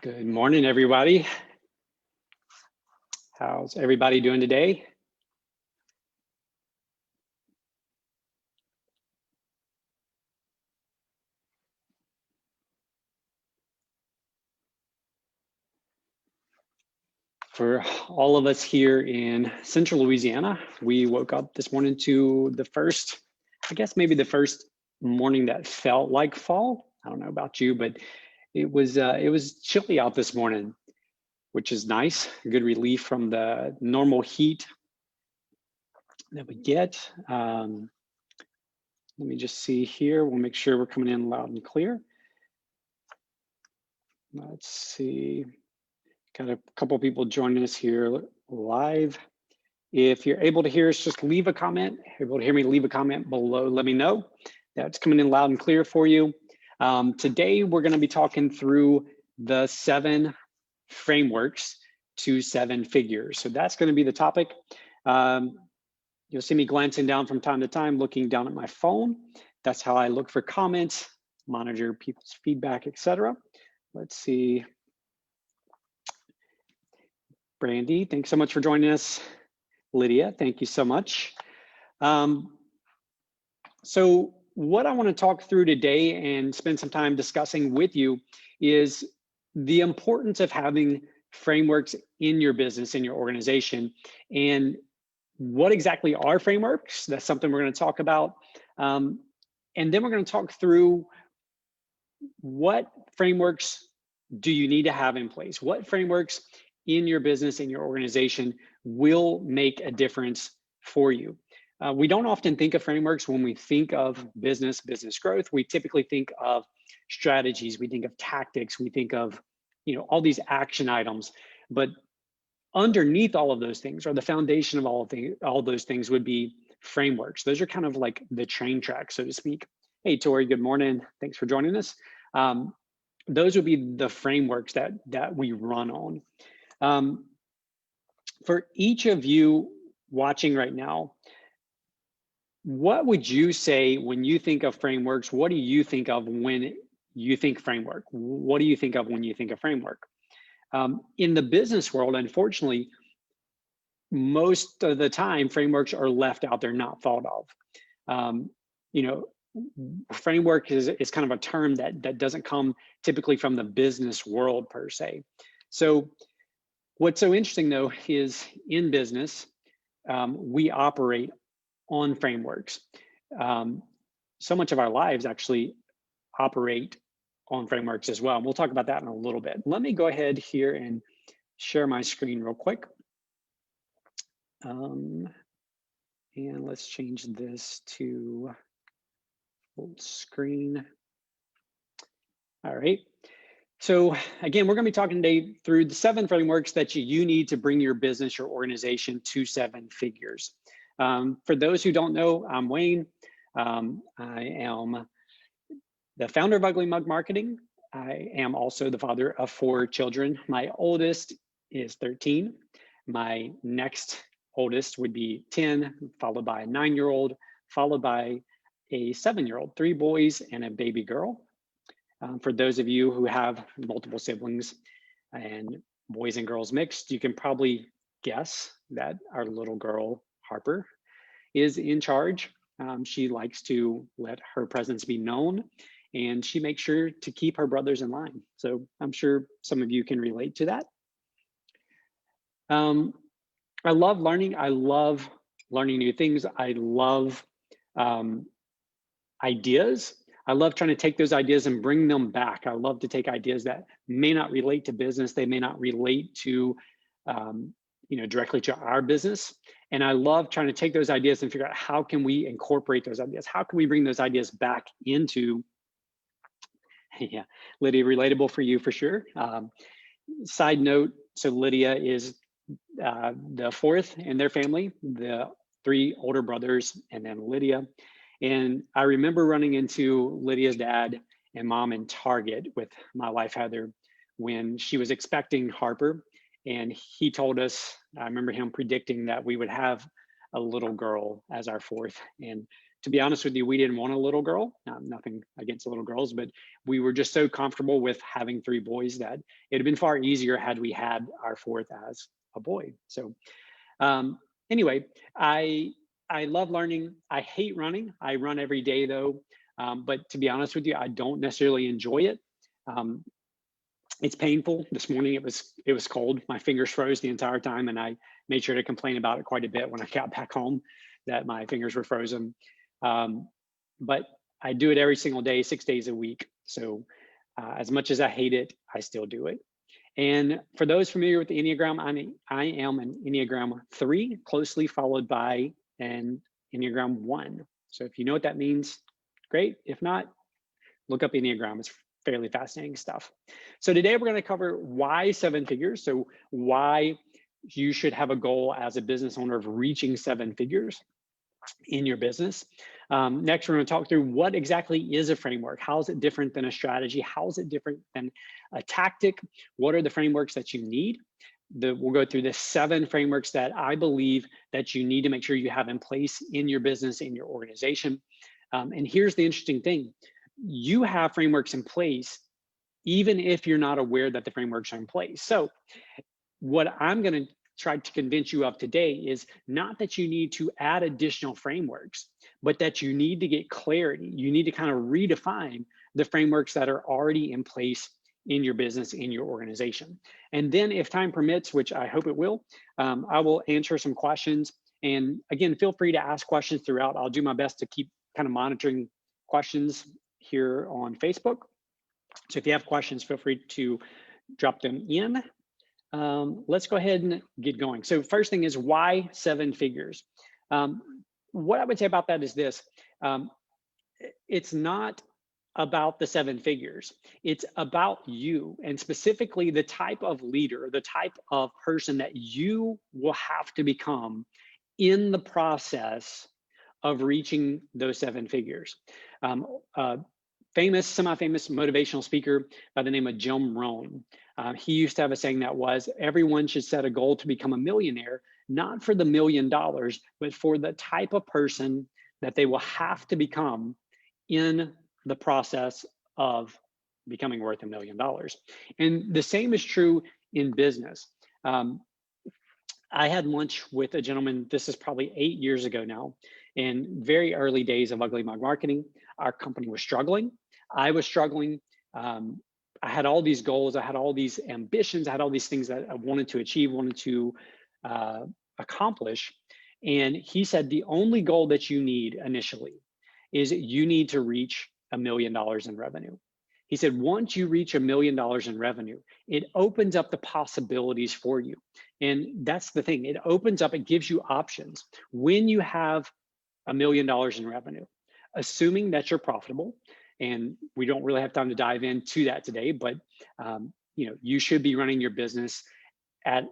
Good morning, everybody. How's everybody doing today? For all of us here in Central Louisiana, we woke up this morning to the first, I guess maybe the first morning that felt like fall. I don't know about you, but it was chilly out this morning, which is nice. Good relief from the normal heat that we get. Let me just see here. We'll make sure we're coming in loud and clear. Let's see. Got a couple people joining us here live. If you're able to hear us, just leave a comment. If you're able to hear me, leave a comment below. Let me know. That's coming in loud and clear for you. Today, we're going to be talking through the 7 frameworks to 7 figures. So that's going to be the topic. You'll see me glancing down from time to time, looking down at my phone. That's how I look for comments, monitor people's feedback, etc. Let's see. Brandy, thanks so much for joining us. Lydia, thank you so much. So what I want to talk through today and spend some time discussing with you is the importance of having frameworks in your business, in your organization, and what exactly are frameworks. That's something we're going to talk about. And then we're going to talk through what frameworks do you need to have in place? What frameworks in your business, in your organization, will make a difference for you. We don't often think of frameworks when we think of business growth. We typically think of strategies, we think of tactics, we think of, all these action items. But underneath all of those things, or the foundation of all those things, would be frameworks. Those are kind of like the train tracks, so to speak. Hey, Tori, good morning. Thanks for joining us. Those would be the frameworks that we run on. For each of you watching right now, what would you say when you think of frameworks? What do you think of when you think framework? What do you think of when you think of framework? In the business world, unfortunately, most of the time, frameworks are left out. They're not thought of. Framework is kind of a term that doesn't come typically from the business world per se. So what's so interesting, though, is in business, we operate on frameworks. So much of our lives actually operate on frameworks as well. And we'll talk about that in a little bit. Let me go ahead here and share my screen real quick. And let's change this to full screen. All right. So again, we're going to be talking today through the 7 frameworks that you need to bring your business, your organization to 7 figures. For those who don't know, I'm Wayne. I am the founder of Ugly Mug Marketing. I am also the father of 4 children. My oldest is 13. My next oldest would be 10, followed by a 9-year-old, followed by a 7-year-old, 3 boys and a baby girl. For those of you who have multiple siblings and boys and girls mixed, you can probably guess that our little girl, Harper, is in charge. She likes to let her presence be known, and she makes sure to keep her brothers in line. So I'm sure some of you can relate to that. I love learning. I love learning new things. I love ideas. I love trying to take those ideas and bring them back. I love to take ideas that may not relate to business. They may not relate to, directly to our business. And I love trying to take those ideas and figure out how can we incorporate those ideas? How can we bring those ideas back into, yeah, Lydia, relatable for you for sure. Side note, so Lydia is the 4th in their family, the 3 older brothers, and then Lydia. And I remember running into Lydia's dad and mom in Target with my wife, Heather, when she was expecting Harper. And he told us, I remember him predicting that we would have a little girl as our fourth. And to be honest with you, we didn't want a little girl. Nothing against little girls, but we were just so comfortable with having 3 boys that it had been far easier had we had our fourth as a boy. So anyway, I love learning. I hate running. I run every day though. But to be honest with you, I don't necessarily enjoy it. It's painful. This morning it was cold. My fingers froze the entire time, and I made sure to complain about it quite a bit when I got back home that my fingers were frozen. But I do it every single day, 6 days a week. So as much as I hate it, I still do it. And for those familiar with the Enneagram, I am an Enneagram 3, closely followed by an Enneagram 1. So if you know what that means, great. If not, look up Enneagram. It's fairly fascinating stuff. So today we're going to cover why 7 figures. So why you should have a goal as a business owner of reaching 7 figures in your business. Next, we're going to talk through what exactly is a framework. How is it different than a strategy? How is it different than a tactic? What are the frameworks that you need? We'll go through the 7 frameworks that I believe that you need to make sure you have in place in your business, in your organization. And here's the interesting thing. You have frameworks in place, even if you're not aware that the frameworks are in place. So what I'm going to try to convince you of today is not that you need to add additional frameworks, but that you need to get clarity. You need to kind of redefine the frameworks that are already in place in your business, in your organization. And then if time permits, which I hope it will, I will answer some questions. And again, feel free to ask questions throughout. I'll do my best to keep kind of monitoring questions here on Facebook. So if you have questions, feel free to drop them in. Let's go ahead and get going. So first thing is, why 7 figures? What I would say about that is this. It's not about the 7 figures. It's about you, and specifically the type of leader, the type of person that you will have to become in the process of reaching those 7 figures. Semi-famous motivational speaker by the name of Jim Rohn. He used to have a saying that was, everyone should set a goal to become a millionaire, not for the $1 million, but for the type of person that they will have to become in the process of becoming worth $1 million. And the same is true in business. I had lunch with a gentleman, this is probably 8 years ago now, in very early days of Ugly Mug Marketing. Our company was struggling. I was struggling. I had all these goals. I had all these ambitions. I had all these things that I wanted to achieve, wanted to accomplish. And he said, the only goal that you need initially is you need to reach $1 million in revenue. He said, once you reach $1 million in revenue, it opens up the possibilities for you. And that's the thing. It opens up, it gives you options. When you have $1 million in revenue, assuming that you're profitable, and we don't really have time to dive into that today, but you should be running your business in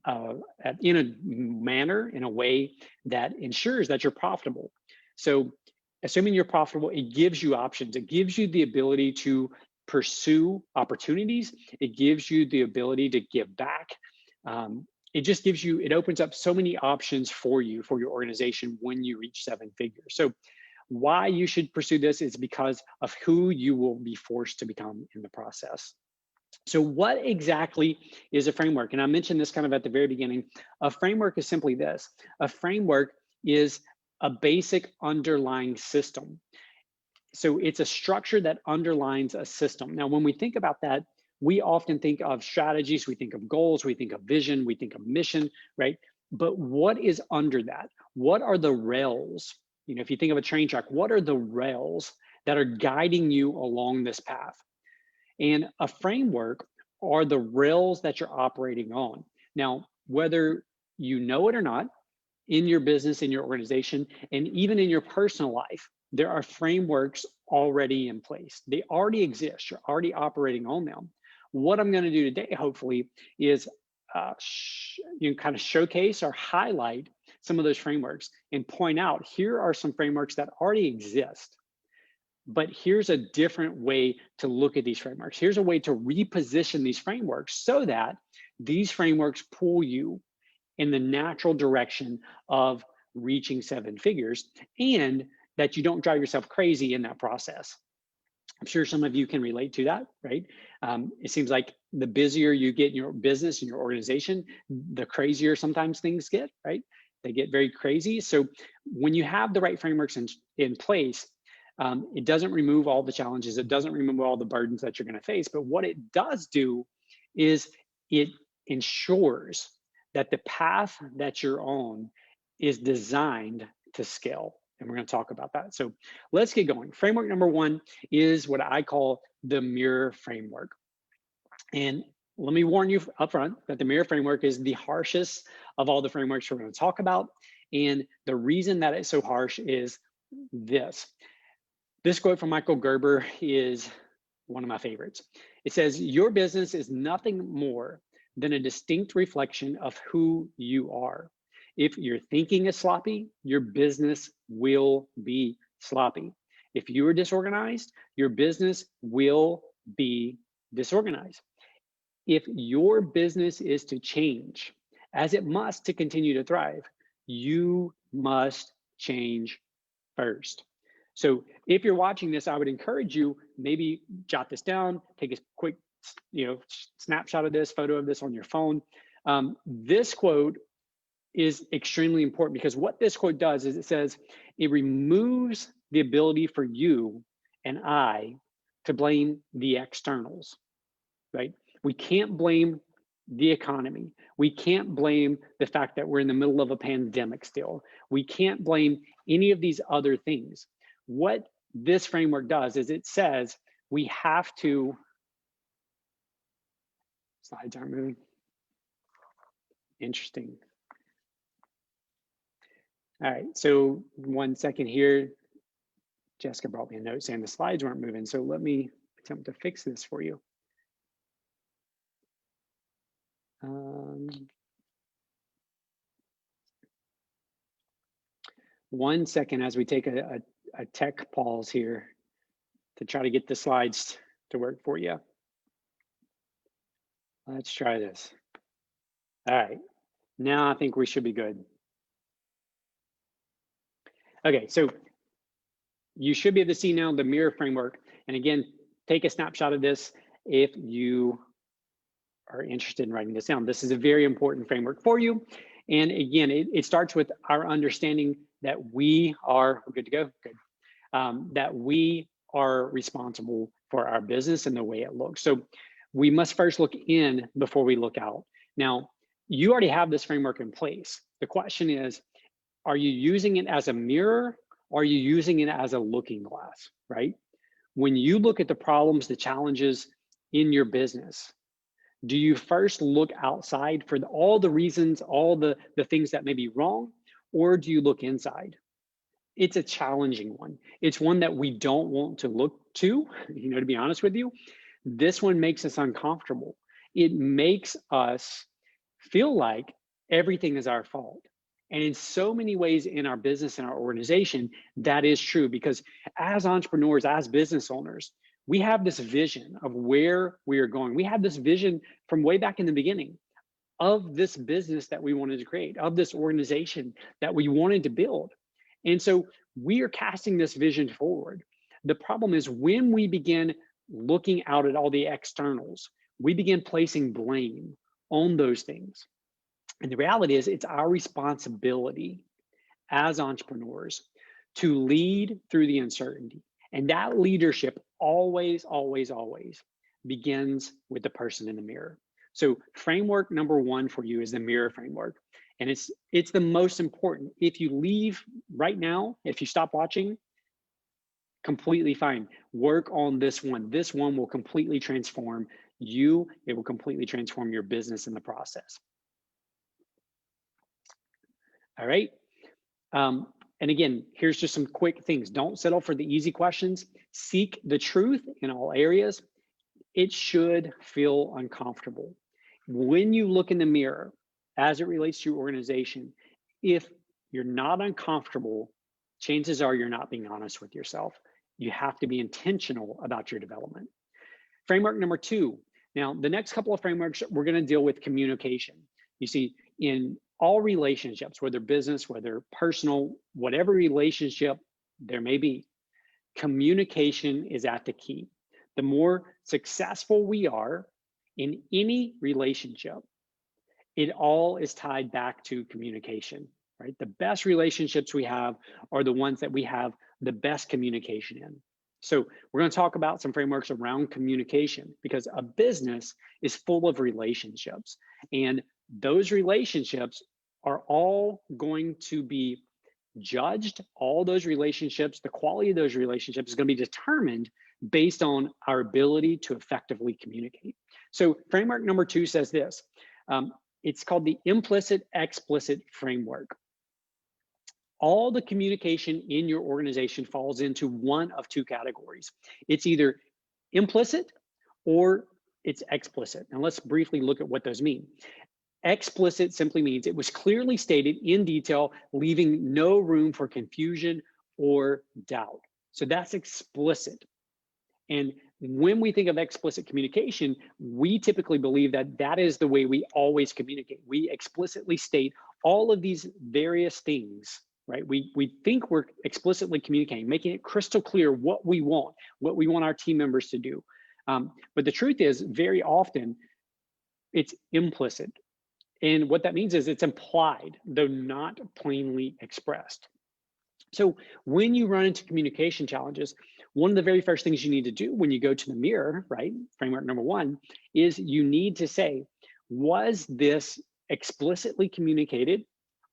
a manner, in a way that ensures that you're profitable. So assuming you're profitable, it gives you options. It gives you the ability to pursue opportunities. It gives you the ability to give back. It opens up so many options for you, for your organization when you reach 7 figures. So why you should pursue this is because of who you will be forced to become in the process. So what exactly is a framework? And I mentioned this kind of at the very beginning. A framework is simply this. A framework is a basic underlying system. So it's a structure that underlines a system. Now, when we think about that, we often think of strategies, we think of goals, we think of vision, we think of mission, right? But what is under that? What are the rails? If you think of a train track, what are the rails that are guiding you along this path? And a framework are the rails that you're operating on. Now, whether you know it or not, in your business, in your organization, and even in your personal life, there are frameworks already in place. They already exist. You're already operating on them. What I'm going to do today, hopefully, is kind of showcase or highlight some of those frameworks and point out, here are some frameworks that already exist. But here's a different way to look at these frameworks. Here's a way to reposition these frameworks so that these frameworks pull you in the natural direction of reaching 7 figures, and that you don't drive yourself crazy in that process. I'm sure some of you can relate to that, right? It seems like the busier you get in your business and your organization, the crazier sometimes things get, right? They get very crazy. So when you have the right frameworks in place, it doesn't remove all the challenges. It doesn't remove all the burdens that you're going to face. But what it does do is it ensures that the path that you're on is designed to scale. And we're going to talk about that. So let's get going. Framework number 1 is what I call the mirror framework. And let me warn you up front that the mirror framework is the harshest of all the frameworks we're going to talk about. And the reason that it's so harsh is this. This quote from Michael Gerber is one of my favorites. It says, "Your business is nothing more than a distinct reflection of who you are. If your thinking is sloppy, your business will be sloppy. If you are disorganized, your business will be disorganized. If your business is to change, as it must to continue to thrive, you must change first." So if you're watching this, I would encourage you, maybe jot this down, take a quick, snapshot of this, photo of this on your phone. This quote is extremely important because what this quote does is it says it removes the ability for you and I to blame the externals, right? We can't blame the economy. We can't blame the fact that we're in the middle of a pandemic still. We can't blame any of these other things. What this framework does is it says we have to, slides aren't moving. Interesting. All right, so 1 second here. Jessica brought me a note saying the slides weren't moving. So let me attempt to fix this for you. 1 second as we take a tech pause here to try to get the slides to work for you. Let's try this. All right, now I think we should be good. Okay, so you should be able to see now the mirror framework. And again, take a snapshot of this if you are interested in writing this down. This is a very important framework for you. And again, it starts with our understanding that we are, we're good to go, good. That we are responsible for our business and the way it looks. So we must first look in before we look out. Now, you already have this framework in place. The question is, are you using it as a mirror? Or are you using it as a looking glass, right? When you look at the problems, the challenges in your business, do you first look outside for all the reasons, all the things that may be wrong, or do you look inside? It's a challenging one. It's one that we don't want to look to, to be honest with you. This one makes us uncomfortable. It makes us feel like everything is our fault. And in so many ways in our business and our organization, that is true, because as entrepreneurs, as business owners, we have this vision of where we are going. We have this vision from way back in the beginning of this business that we wanted to create, of this organization that we wanted to build. And so we are casting this vision forward. The problem is when we begin looking out at all the externals, we begin placing blame on those things. And the reality is it's our responsibility as entrepreneurs to lead through the uncertainty. And that leadership always, always, always begins with the person in the mirror. So framework number 1 for you is the mirror framework. And it's the most important. If you leave right now, if you stop watching, completely fine. Work on this one. This one will completely transform you. It will completely transform your business in the process. All right. And again, here's just some quick things. Don't settle for the easy questions. Seek the truth in all areas. It should feel uncomfortable. When you look in the mirror, as it relates to your organization, if you're not uncomfortable, chances are you're not being honest with yourself. You have to be intentional about your development. Framework number 2. Now, the next couple of frameworks, we're going to deal with communication. You see, in all relationships, whether business, whether personal, whatever relationship there may be, communication is at the key. The more successful we are in any relationship, it all is tied back to communication, right? The best relationships we have are the ones that we have the best communication in. So we're going to talk about some frameworks around communication, because a business is full of relationships, and those relationships are all going to be judged. All those relationships, the quality of those relationships is going to be determined based on our ability to effectively communicate. So framework number 2 says this. It's called the implicit explicit framework. All the communication in your organization falls into one of 2 categories. It's either implicit or it's explicit. Now let's briefly look at what those mean. Explicit simply means it was clearly stated in detail, leaving no room for confusion or doubt. So that's explicit. And when we think of explicit communication, we typically believe that that is the way we always communicate. We explicitly state all of these various things, right? We think we're explicitly communicating, making it crystal clear what we want our team members to do. But the truth is, very often, it's implicit. And what that means is it's implied, though not plainly expressed. So when you run into communication challenges, one of the very first things you need to do when you go to the mirror, right? Framework number 1 is you need to say, was this explicitly communicated,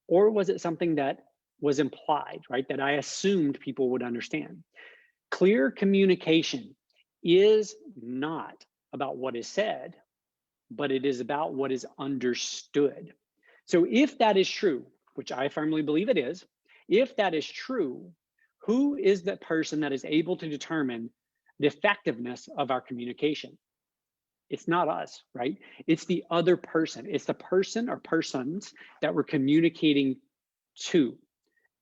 or was it something that was implied, right? That I assumed people would understand. Clear communication is not about what is said, but it is about what is understood. So if that is true, which I firmly believe it is, if that is true, who is the person that is able to determine the effectiveness of our communication? It's not us, right? It's the other person. It's the person or persons that we're communicating to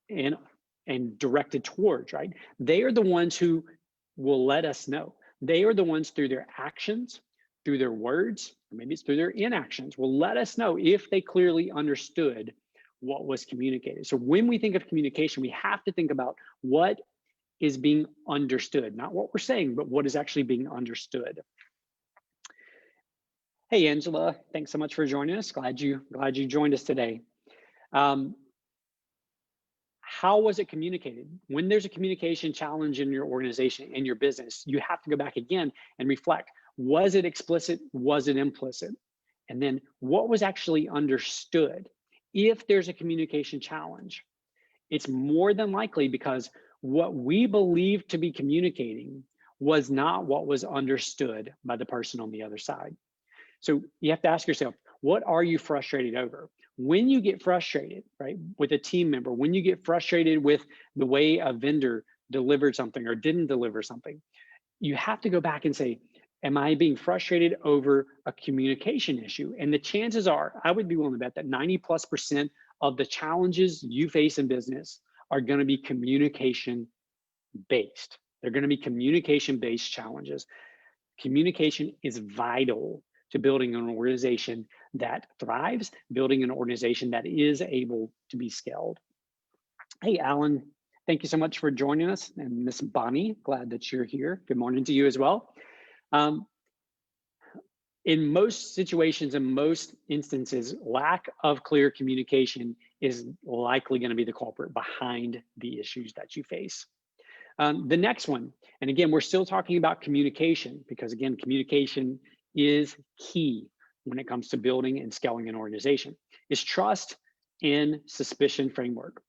and directed towards, right? They are the ones who will let us know. They are the ones through their actions, through their words, or maybe it's through their inactions, will let us know if they clearly understood what was communicated. So when we think of communication, we have to think about what is being understood, not what we're saying, but what is actually being understood. Hey, Angela, thanks so much for joining us. Glad you joined us today. How was it communicated? When there's a communication challenge in your organization, in your business, you have to go back again and reflect. Was it explicit? Was it implicit? And then what was actually understood? If there's a communication challenge, it's more than likely because what we believe to be communicating was not what was understood by the person on the other side. So you have to ask yourself, what are you frustrated over? When you get frustrated, right, with a team member, when you get frustrated with the way a vendor delivered something or didn't deliver something, you have to go back and say, am I being frustrated over a communication issue? And the chances are, I would be willing to bet that 90+% of the challenges you face in business are going to be communication based. They're going to be communication based challenges. Communication is vital to building an organization that thrives, building an organization that is able to be scaled. Hey, Alan, thank you so much for joining us. And Miss Bonnie, glad that you're here. Good morning to you as well. In most situations, in most instances, lack of clear communication is likely going to be the culprit behind the issues that you face. The next one, and again, we're still talking about communication because again, communication is key when it comes to building and scaling an organization, is trust and suspicion framework.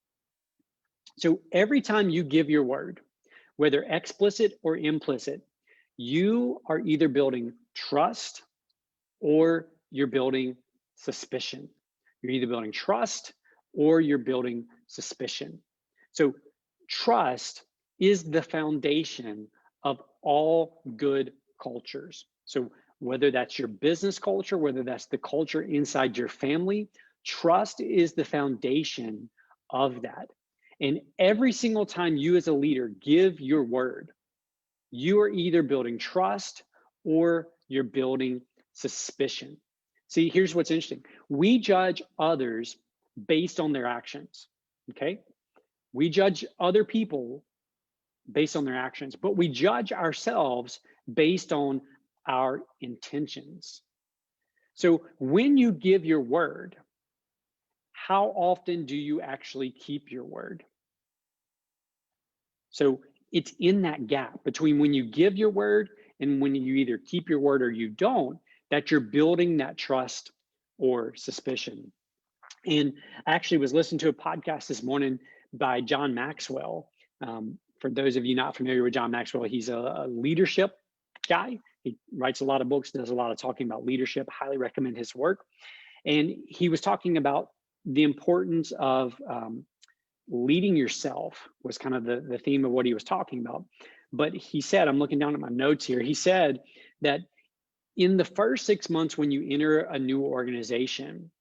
So every time you give your word, whether explicit or implicit, you are either building trust or you're building suspicion. You're either building trust or you're building suspicion. So trust is the foundation of all good cultures. So whether that's your business culture, whether that's the culture inside your family, trust is the foundation of that. And every single time you as a leader give your word, you are either building trust or you're building suspicion. See, here's what's interesting. We judge others based on their actions, okay? We judge other people based on their actions, but we judge ourselves based on our intentions. So when you give your word, how often do you actually keep your word? So it's in that gap between when you give your word and when you either keep your word or you don't, that you're building that trust or suspicion. And I actually was listening to a podcast this morning by John Maxwell. For those of you not familiar with John Maxwell, he's a leadership guy. He writes a lot of books, does a lot of talking about leadership. Highly recommend his work. And he was talking about the importance of leading yourself was kind of the theme of what he was talking about. But he said, I'm looking down at my notes here, he said that in the first 6 months when you enter a new organization,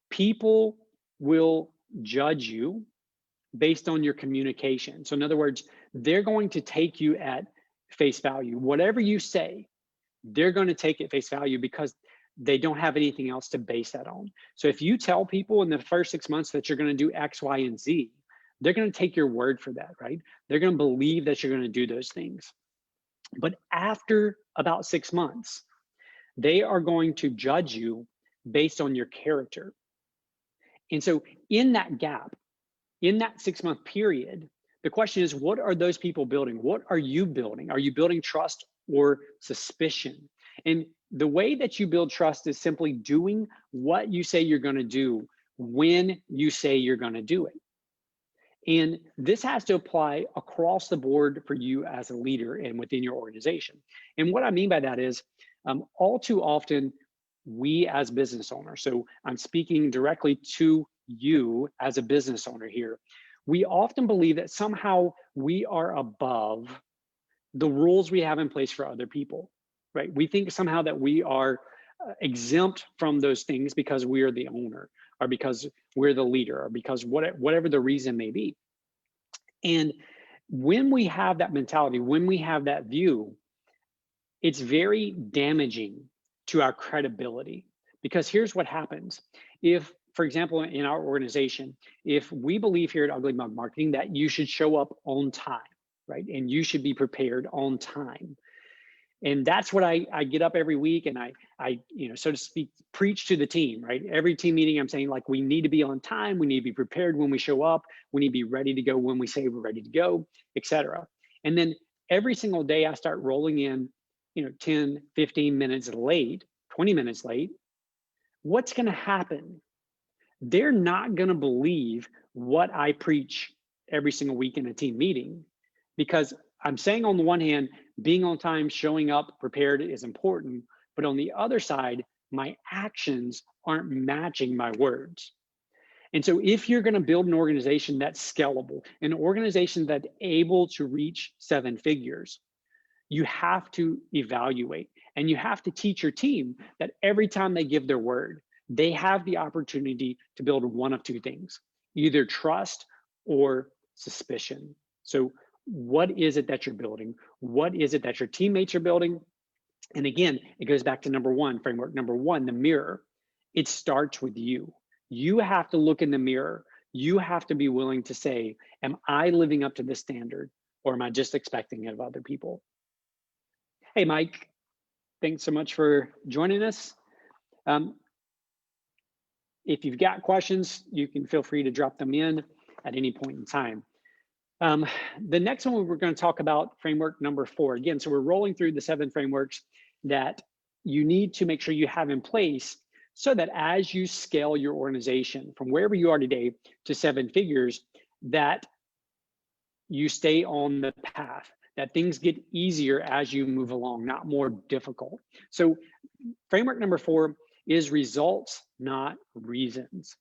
people will judge you based on your communication. So in other words, they're going to take you at face value. Whatever you say, they're going to take it face value because they don't have anything else to base that on. So if you tell people in the first 6 months that you're going to do X, Y, and Z, they're going to take your word for that, right? They're going to believe that you're going to do those things. But after about 6 months, they are going to judge you based on your character. And so in that gap, in that 6 month period, the question is, what are those people building? What are you building? Are you building trust or suspicion? And the way that you build trust is simply doing what you say you're going to do when you say you're going to do it. And this has to apply across the board for you as a leader and within your organization. And what I mean by that is all too often, we as business owners, so I'm speaking directly to you as a business owner here, we often believe that somehow we are above the rules we have in place for other people, right? We think somehow that we are exempt from those things because we are the owner, or because we're the leader, or because whatever the reason may be. And when we have that mentality, when we have that view, it's very damaging to our credibility. Because here's what happens. If, for example, in our organization, if we believe here at Ugly Mug Marketing that you should show up on time, right? And you should be prepared on time. And that's what I get up every week and I, so to speak, preach to the team, right? Every team meeting, I'm saying, like, we need to be on time. We need to be prepared when we show up. We need to be ready to go when we say we're ready to go, etc. And then every single day I start rolling in, 10, 15 minutes late, 20 minutes late. What's going to happen? They're not going to believe what I preach every single week in a team meeting, because I'm saying on the one hand, being on time, showing up prepared is important, but on the other side, my actions aren't matching my words. And so if you're going to build an organization that's scalable, an organization that's able to reach 7 figures, you have to evaluate and you have to teach your team that every time they give their word, they have the opportunity to build one of 2 things, either trust or suspicion. So what is it that you're building? What is it that your teammates are building? And again, it goes back to framework number one, the mirror. It starts with you. You have to look in the mirror. You have to be willing to say, am I living up to this standard, or am I just expecting it of other people? Hey, Mike, thanks so much for joining us. If you've got questions, you can feel free to drop them in at any point in time. The next one we're going to talk about, framework number 4. Again, so we're rolling through the 7 frameworks that you need to make sure you have in place so that as you scale your organization from wherever you are today to 7 figures, that you stay on the path, that things get easier as you move along, not more difficult. So framework number 4 is results, not reasons.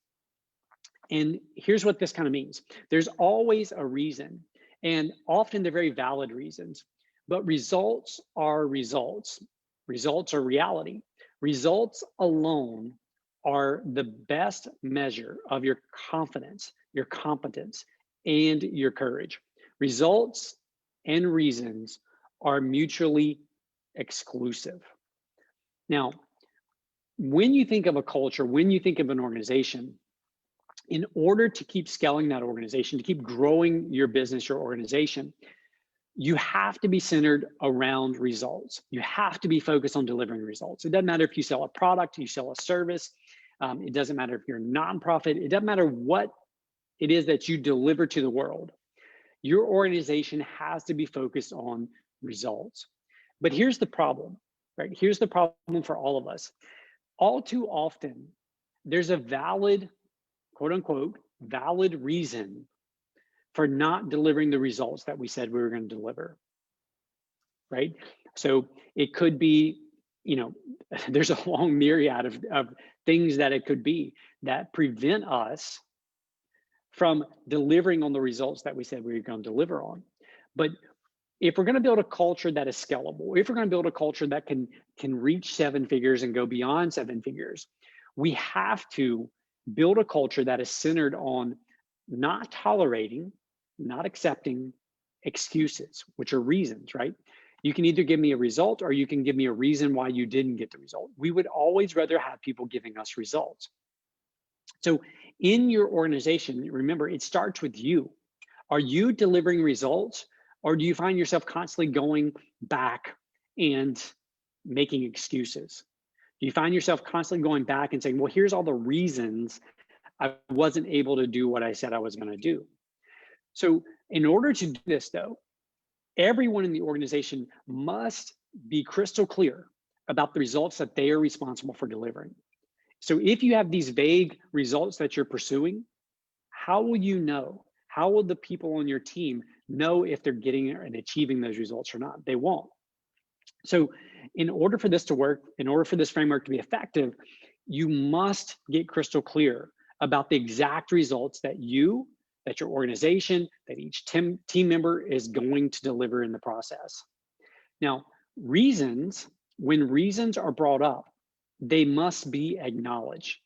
And here's what this kind of means. There's always a reason, and often they're very valid reasons, but results are results. Results are reality. Results alone are the best measure of your confidence, your competence, and your courage. Results and reasons are mutually exclusive. Now, when you think of a culture, when you think of an organization, in order to keep scaling that organization, to keep growing your business, your organization, you have to be centered around results. You have to be focused on delivering results. It doesn't matter if you sell a product, you sell a service. It doesn't matter if you're a nonprofit. It doesn't matter what it is that you deliver to the world. Your organization has to be focused on results. But here's the problem, right? Here's the problem for all of us. All too often, there's a valid, quote unquote, valid reason for not delivering the results that we said we were going to deliver, right? So it could be, there's a long myriad of things that it could be that prevent us from delivering on the results that we said we were going to deliver on. But if we're going to build a culture that is scalable, if we're going to build a culture that can reach 7 figures and go beyond 7 figures, we have to build a culture that is centered on not tolerating, not accepting excuses, which are reasons, right? You can either give me a result or you can give me a reason why you didn't get the result. We would always rather have people giving us results. So in your organization, remember, it starts with you. Are you delivering results, or do you find yourself constantly going back and making excuses? Do you find yourself constantly going back and saying, well, here's all the reasons I wasn't able to do what I said I was going to do? So in order to do this, though, everyone in the organization must be crystal clear about the results that they are responsible for delivering. So if you have these vague results that you're pursuing, how will you know? How will the people on your team know if they're getting and achieving those results or not? They won't. So in order for this to work, in order for this framework to be effective, you must get crystal clear about the exact results that your organization, that each team member is going to deliver in the process. Now, when reasons are brought up, they must be acknowledged.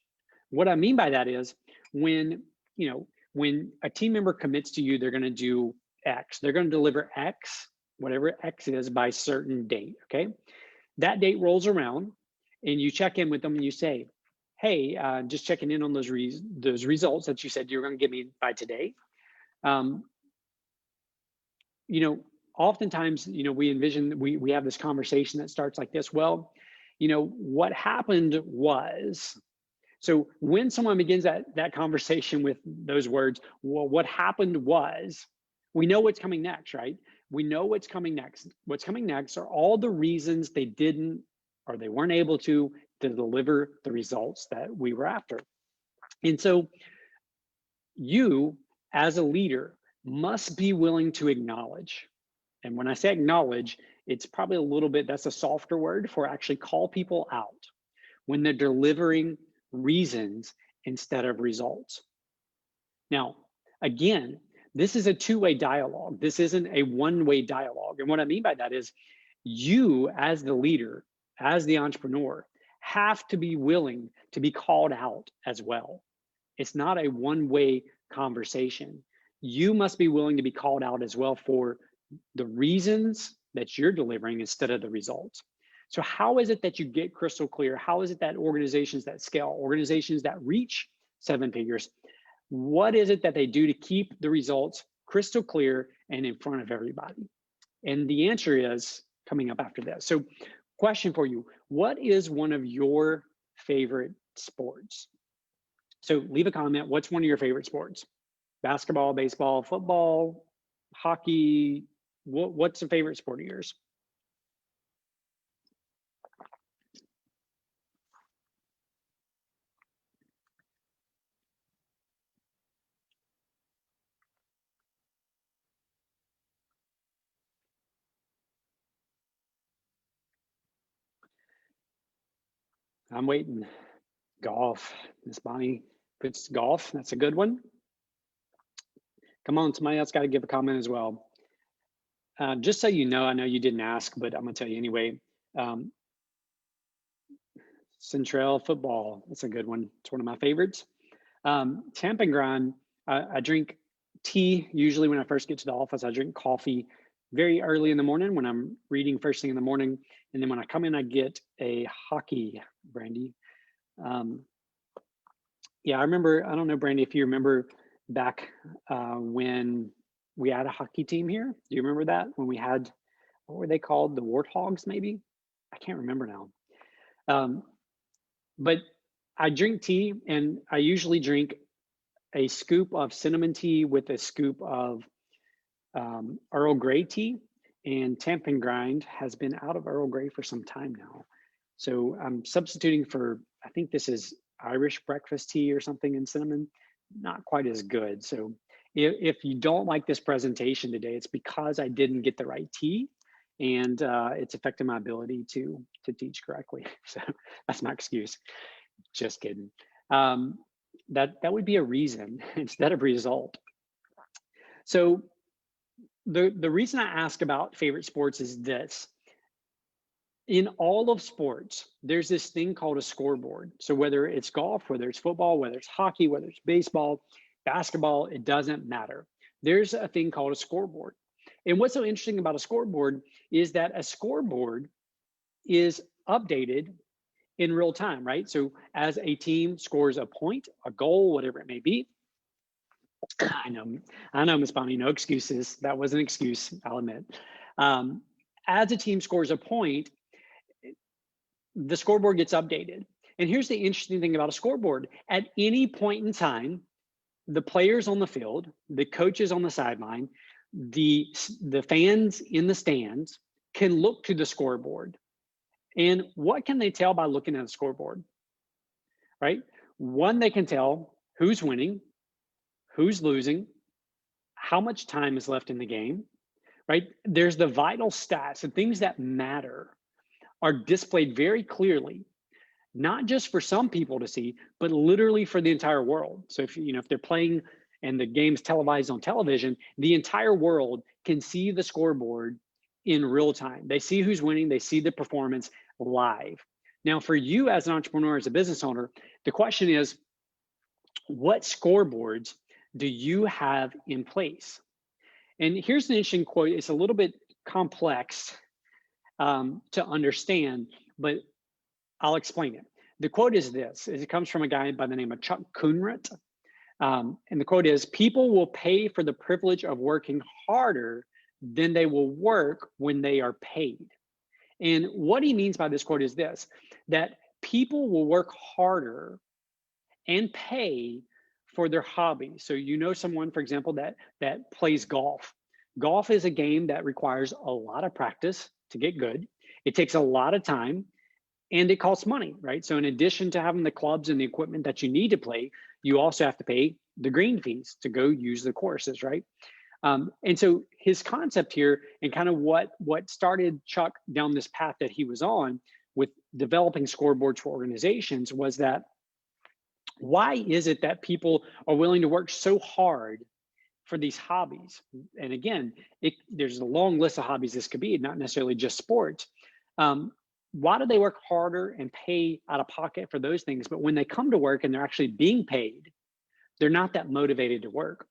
What I mean by that is when a team member commits to you, they're going to do X, they're going to deliver X, whatever X is, by certain date, okay? That date rolls around and you check in with them and you say, hey, just checking in on those results that you said you were going to give me by today. Oftentimes, we envision, we have this conversation that starts like this. Well, what happened was, so when someone begins that conversation with those words, well, what happened was, we know what's coming next, right? We know what's coming next. What's coming next are all the reasons they didn't, or they weren't able to deliver the results that we were after. And so you, as a leader, must be willing to acknowledge. And when I say acknowledge, it's probably a little bit, that's a softer word for actually call people out when they're delivering reasons instead of results. Now, again, this is a two-way dialogue. This isn't a one-way dialogue. And what I mean by that is you, as the leader, as the entrepreneur, have to be willing to be called out as well. It's not a one-way conversation. You must be willing to be called out as well for the reasons that you're delivering instead of the results. So how is it that you get crystal clear? How is it that organizations that scale, organizations that reach 7 figures, what is it that they do to keep the results crystal clear and in front of everybody? And the answer is coming up after this. So question for you, what is one of your favorite sports? So leave a comment. What's one of your favorite sports? Basketball, baseball, football, hockey? What's a favorite sport of yours? I'm waiting. Golf. Miss Bonnie puts golf. That's a good one. Come on, somebody else got to give a comment as well. Just so you know, I know you didn't ask, but I'm going to tell you anyway. Central football. That's a good one. It's one of my favorites. Tamp and grind. I drink tea usually when I first get to the office. I drink coffee very early in the morning when I'm reading first thing in the morning. And then when I come in, I get a hockey brandy. Yeah, I remember, I don't know, Brandy, if you remember back when we had a hockey team here. Do you remember that? When we had, what were they called? The Warthogs, maybe? I can't remember now. Um, but I drink tea, and I usually drink a scoop of cinnamon tea with a scoop of Earl Grey tea. And Tamp and Grind has been out of Earl Grey for some time now. So I'm substituting for, I think this is Irish breakfast tea or something in cinnamon. Not quite as good. So if you don't like this presentation today, it's because I didn't get the right tea, and it's affecting my ability to teach correctly. So that's my excuse. Just kidding. That would be a reason instead of result. So the reason I ask about favorite sports is this. In all of sports, there's this thing called a scoreboard. So whether it's golf, whether it's football, whether it's hockey, whether it's baseball, basketball, it doesn't matter. There's a thing called a scoreboard. And what's so interesting about a scoreboard is that a scoreboard is updated in real time, right? So as a team scores a point, a goal, whatever it may be, I know, Ms. Bonnie, no excuses. That was an excuse, I'll admit. As a team scores a point, the scoreboard gets updated. And here's the interesting thing about a scoreboard. At any point in time, the players on the field, the coaches on the sideline, the fans in the stands can look to the scoreboard. And what can they tell by looking at the scoreboard, right? One, they can tell who's winning, who's losing, how much time is left in the game, right? There's the vital stats, the things that matter are displayed very clearly, not just for some people to see, but literally for the entire world. So if they're playing and the game's televised on television, the entire world can see the scoreboard in real time. They see who's winning, they see the performance live. Now, for you as an entrepreneur, as a business owner, the question is, what scoreboards do you have in place? And here's an interesting quote. It's a little bit complex to understand, but I'll explain it. The quote is this. It comes from a guy by the name of Chuck Kunrat. And the quote is, people will pay for the privilege of working harder than they will work when they are paid. And what he means by this quote is this, that people will work harder and pay for their hobby. So someone, for example, that plays golf. Golf is a game that requires a lot of practice to get good. It takes a lot of time and it costs money, right? So in addition to having the clubs and the equipment that you need to play, you also have to pay the green fees to go use the courses, right? And so his concept here and kind of what started Chuck down this path that he was on with developing scoreboards for organizations was that why is it that people are willing to work so hard for these hobbies? And again, there's a long list of hobbies this could be, not necessarily just sports. Why do they work harder and pay out of pocket for those things? But when they come to work and they're actually being paid, they're not that motivated to work.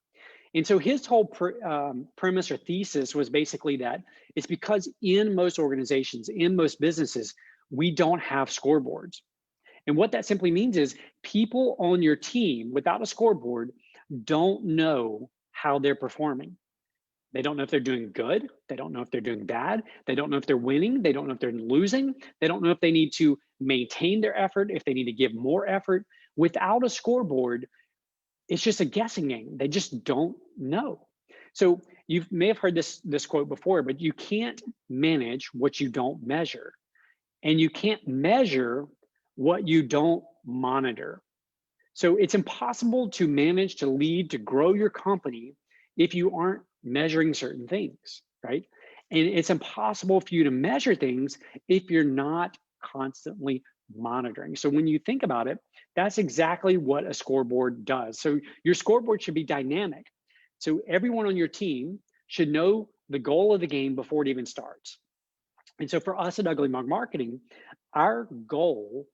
And so his whole premise or thesis was basically that it's because in most organizations, in most businesses, we don't have scoreboards. And what that simply means is people on your team without a scoreboard don't know how they're performing. They don't know if they're doing good. They don't know if they're doing bad. They don't know if they're winning. They don't know if they're losing. They don't know if they need to maintain their effort, if they need to give more effort. Without a scoreboard, it's just a guessing game. They just don't know. So you may have heard this quote before, but you can't manage what you don't measure. And you can't measure what you don't monitor. So it's impossible to manage, to lead, to grow your company if you aren't measuring certain things, right? And it's impossible for you to measure things if you're not constantly monitoring. So when you think about it, that's exactly what a scoreboard does. So your scoreboard should be dynamic. So everyone on your team should know the goal of the game before it even starts. And so for us at Ugly Mug Marketing, our goal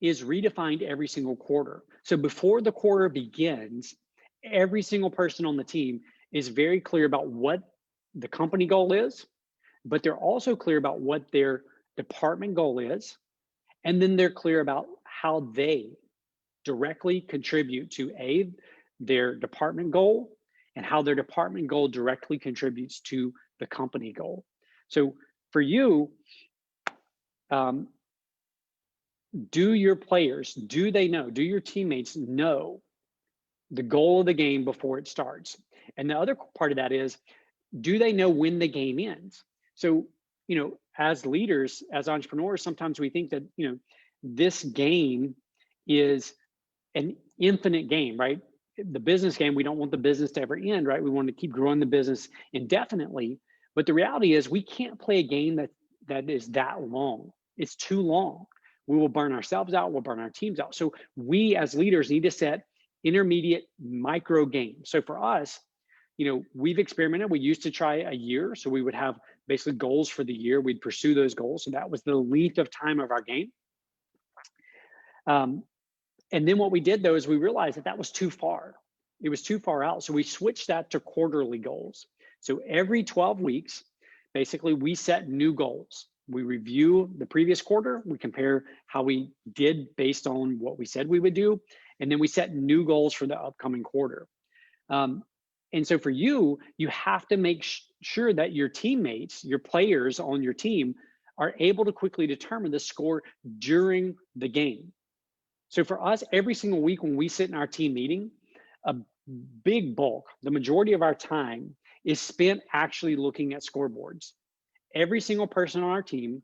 is redefined every single quarter. So before the quarter begins, every single person on the team is very clear about what the company goal is, but they're also clear about what their department goal is. And then they're clear about how they directly contribute to their department goal, and how their department goal directly contributes to the company goal. So for you, do your players, do your teammates know the goal of the game before it starts? And the other part of that is, do they know when the game ends? So, as leaders, as entrepreneurs, sometimes we think that, this game is an infinite game, right? The business game, we don't want the business to ever end, right? We want to keep growing the business indefinitely. But the reality is we can't play a game that is that long. It's too long. We will burn ourselves out, we'll burn our teams out. So we as leaders need to set intermediate micro games. So for us, we've experimented. We used to try a year. So we would have basically goals for the year. We'd pursue those goals. So that was the length of time of our game. And then what we did though is we realized that was too far. It was too far out. So we switched that to quarterly goals. So every 12 weeks, basically we set new goals. We review the previous quarter. We compare how we did based on what we said we would do. And then we set new goals for the upcoming quarter. And so for you, you have to make sure that your teammates, your players on your team, are able to quickly determine the score during the game. So for us, every single week when we sit in our team meeting, a big bulk, the majority of our time is spent actually looking at scoreboards. Every single person on our team,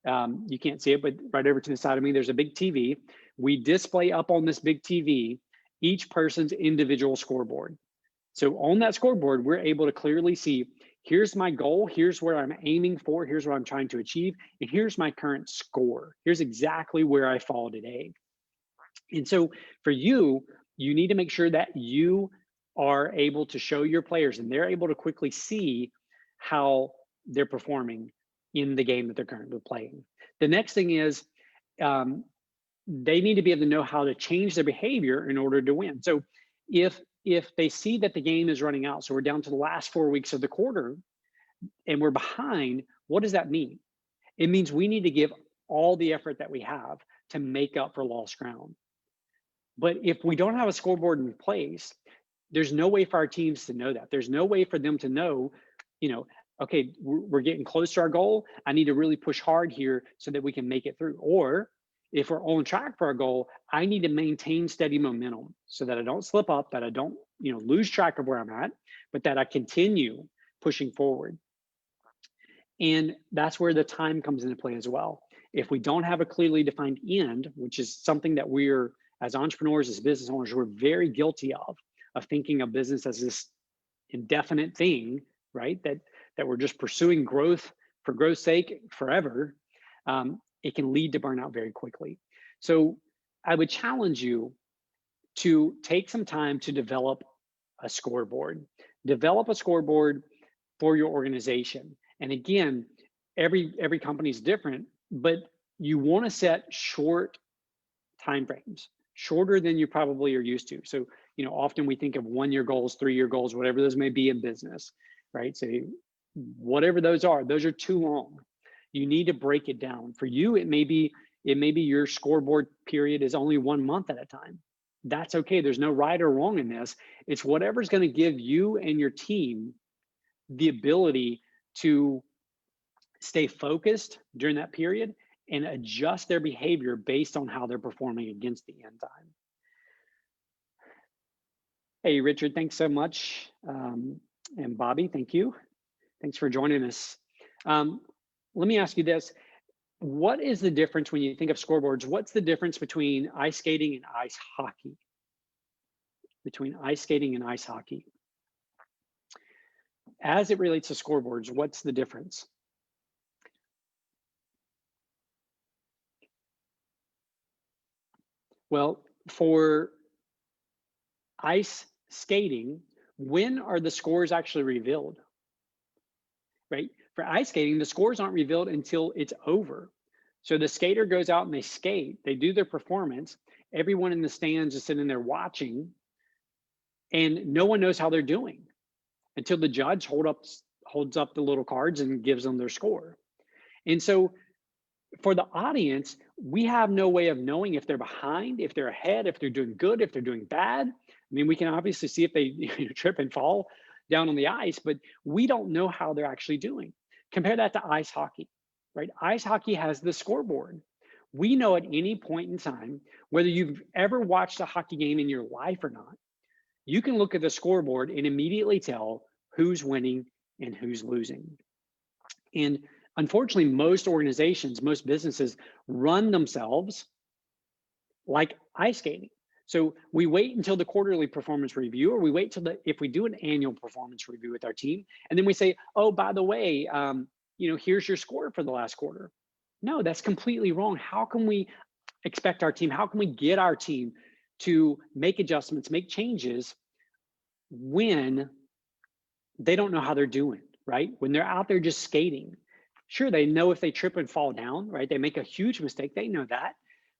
you can't see it, but right over to the side of me, there's a big TV. We display up on this big TV each person's individual scoreboard. So on that scoreboard, we're able to clearly see, here's my goal, here's where I'm aiming for, here's what I'm trying to achieve, and here's my current score. Here's exactly where I fall today. And so for you, you need to make sure that you are able to show your players and they're able to quickly see how they're performing in the game that they're currently playing. The next thing is they need to be able to know how to change their behavior in order to win. So if they see that the game is running out, so we're down to the last 4 weeks of the quarter and we're behind, what does that mean? It means we need to give all the effort that we have to make up for lost ground. But if we don't have a scoreboard in place, there's no way for our teams to know that. There's no way for them to know, okay, we're getting close to our goal. I need to really push hard here so that we can make it through. Or if we're on track for our goal, I need to maintain steady momentum so that I don't slip up, that I don't, lose track of where I'm at, but that I continue pushing forward. And that's where the time comes into play as well. If we don't have a clearly defined end, which is something that we're, as entrepreneurs, as business owners, we're very guilty of thinking of business as this indefinite thing, right? That we're just pursuing growth for growth's sake forever. It can lead to burnout very quickly. So I would challenge you to take some time to develop a scoreboard. Develop a scoreboard for your organization. And again, every company is different, but you want to set short timeframes, shorter than you probably are used to. So, often we think of 1-year goals, 3-year goals, whatever those may be in business, right? So whatever those are too long. You need to break it down. For you, it may be your scoreboard period is only 1 month at a time. That's okay. There's no right or wrong in this. It's whatever's going to give you and your team the ability to stay focused during that period and adjust their behavior based on how they're performing against the end time. Hey, Richard, thanks so much. And Bobby, thank you. Thanks for joining us. Let me ask you this. What is the difference when you think of scoreboards? What's the difference between ice skating and ice hockey? Between ice skating and ice hockey. As it relates to scoreboards, what's the difference? Well, for ice skating, when are the scores actually revealed? Right? For ice skating, the scores aren't revealed until it's over. So the skater goes out and they skate, they do their performance. Everyone in the stands is sitting there watching, and no one knows how they're doing until the judge holds up the little cards and gives them their score. And so for the audience, we have no way of knowing if they're behind, if they're ahead, if they're doing good, if they're doing bad. I mean, we can obviously see if they trip and fall down on the ice, but we don't know how they're actually doing. Compare that to ice hockey, right? Ice hockey has the scoreboard. We know at any point in time, whether you've ever watched a hockey game in your life or not, you can look at the scoreboard and immediately tell who's winning and who's losing. And unfortunately, most organizations, most businesses run themselves like ice skating. So we wait until the quarterly performance review, or we wait till if we do an annual performance review with our team, and then we say, oh, by the way, here's your score for the last quarter. No, that's completely wrong. How can we expect our team, how can we get our team to make adjustments, make changes when they don't know how they're doing, right? When they're out there just skating. Sure, they know if they trip and fall down, right? They make a huge mistake, they know that.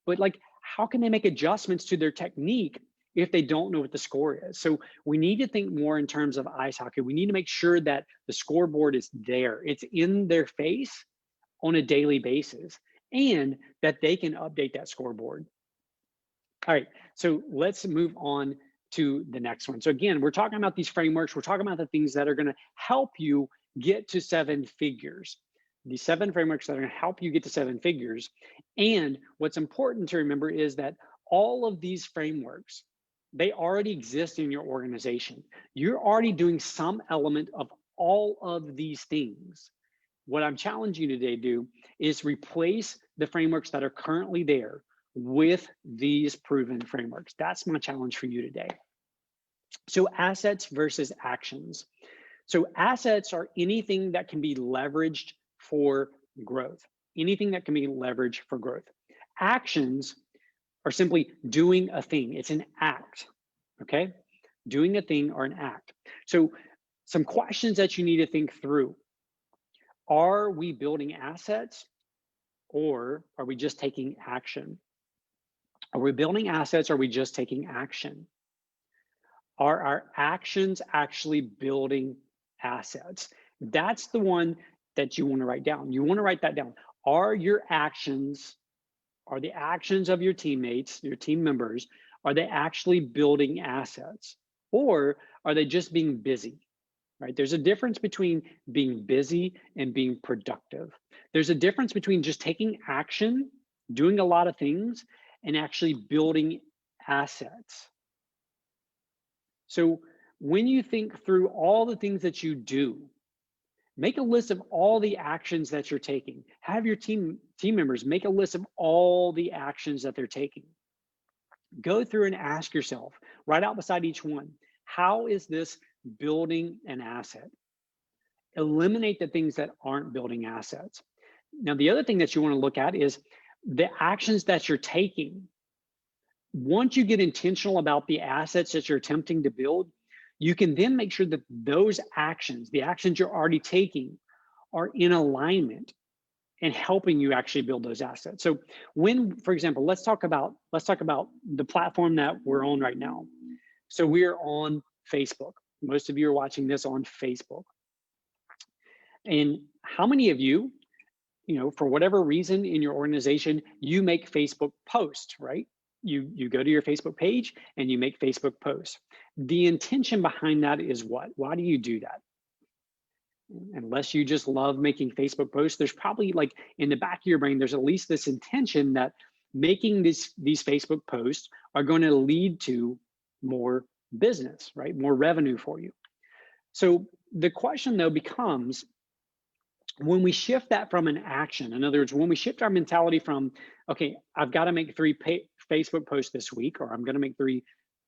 But like, how can they make adjustments to their technique if they don't know what the score is? So we need to think more in terms of ice hockey. We need to make sure that the scoreboard is there. It's in their face on a daily basis, and that they can update that scoreboard. All right, so let's move on to the next one. So again, we're talking about these frameworks. We're talking about the things that are gonna help you get to 7 figures. These 7 frameworks that are gonna help you get to 7 figures. And what's important to remember is that all of these frameworks, they already exist in your organization. You're already doing some element of all of these things. What I'm challenging you today to do is replace the frameworks that are currently there with these proven frameworks. That's my challenge for you today. So assets versus actions. So assets are anything that can be leveraged for growth, anything that can be leveraged for growth. Actions are simply doing a thing. It's an act, okay? Doing a thing or an act. So some questions that you need to think through. Are we building assets, or are we just taking action? Are we building assets, or are we just taking action? Are our actions actually building assets? That's the one that you want to write down. You want to write that down. Are your actions, are the actions of your teammates, your team members, are they actually building assets? Or are they just being busy? Right? There's a difference between being busy and being productive. There's a difference between just taking action, doing a lot of things, and actually building assets. So when you think through all the things that you do, make a list of all the actions that you're taking. Have your team members make a list of all the actions that they're taking. Go through and ask yourself, right out beside each one, how is this building an asset? Eliminate the things that aren't building assets. Now, the other thing that you want to look at is the actions that you're taking. Once you get intentional about the assets that you're attempting to build, you can then make sure that those actions, the actions you're already taking, are in alignment and helping you actually build those assets. So when, for example, let's talk about the platform that we're on right now. So we're on Facebook. Most of you are watching this on Facebook. And how many of you, for whatever reason in your organization, you make Facebook posts, right? You go to your Facebook page and you make Facebook posts. The intention behind that is what? Why do you do that? Unless you just love making Facebook posts, there's probably, like, in the back of your brain, there's at least this intention that making these Facebook posts are going to lead to more business, right? More revenue for you. So the question, though, becomes, when we shift that from an action, in other words, when we shift our mentality from, okay, I've got to make 3 Facebook posts this week, or I'm going to make 3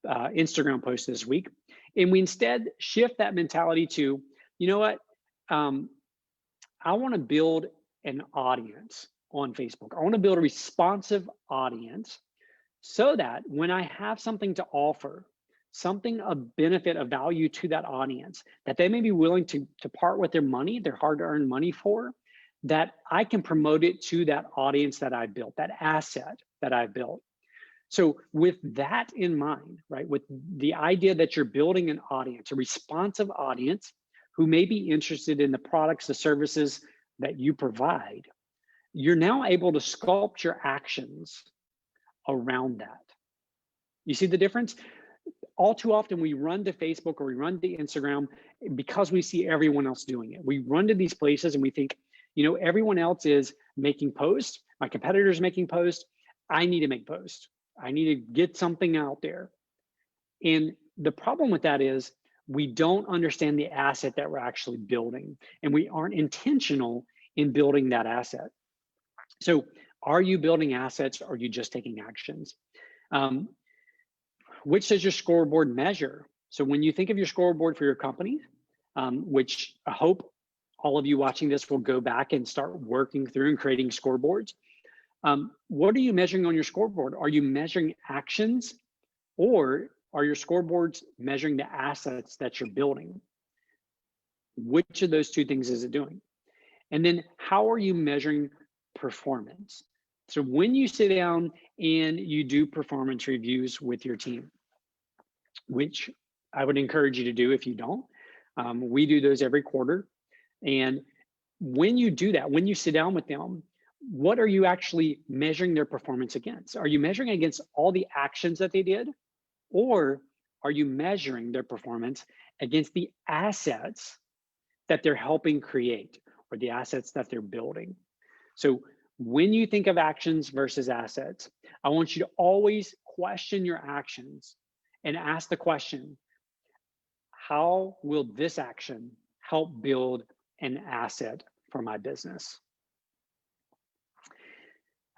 Instagram posts this week, and we instead shift that mentality to, you know what, I want to build an audience on Facebook. I want to build a responsive audience so that when I have something to offer, something of benefit, of value to that audience, that they may be willing to part with their money, their hard-earned money for, that I can promote it to that audience that I built, that asset that I built. So with that in mind, right, with the idea that you're building an audience, a responsive audience who may be interested in the products, the services that you provide, you're now able to sculpt your actions around that. You see the difference? All too often we run to Facebook or we run to Instagram because we see everyone else doing it. We run to these places and we think, everyone else is making posts. My competitor's making posts. I need to make posts. I need to get something out there. And the problem with that is we don't understand the asset that we're actually building, and we aren't intentional in building that asset. So are you building assets, or are you just taking actions? Which does your scoreboard measure? So when you think of your scoreboard for your company, which I hope all of you watching this will go back and start working through and creating scoreboards. What are you measuring on your scoreboard? Are you measuring actions, or are your scoreboards measuring the assets that you're building? Which of those two things is it doing? And then how are you measuring performance? So when you sit down and you do performance reviews with your team, which I would encourage you to do if you don't, we do those every quarter. And when you do that, when you sit down with them, what are you actually measuring their performance against? Are you measuring against all the actions that they did? Or are you measuring their performance against the assets that they're helping create, or the assets that they're building? So when you think of actions versus assets, I want you to always question your actions and ask the question, how will this action help build an asset for my business?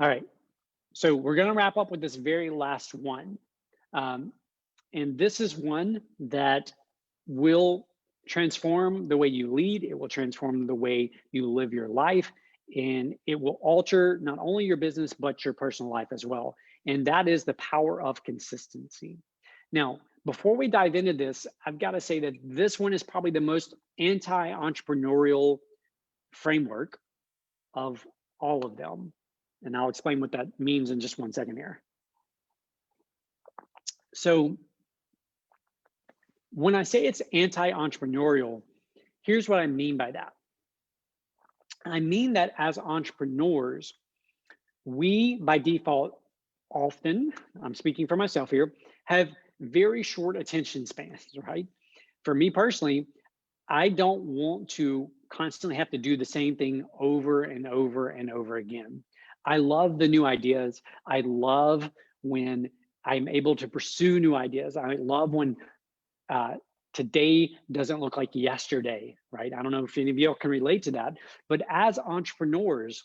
All right, so we're gonna wrap up with this very last one. And this is one that will transform the way you lead, it will transform the way you live your life, and it will alter not only your business, but your personal life as well. And that is the power of consistency. Now, before we dive into this, I've got to say that this one is probably the most anti-entrepreneurial framework of all of them. And I'll explain what that means in just one second here. So when I say it's anti-entrepreneurial, here's what I mean by that. I mean that as entrepreneurs, we by default often, I'm speaking for myself here, have very short attention spans, right? For me personally, I don't want to constantly have to do the same thing over and over and over again. I love the new ideas. I love when I'm able to pursue new ideas. I love when today doesn't look like yesterday, right? I don't know if any of you can relate to that, but as entrepreneurs,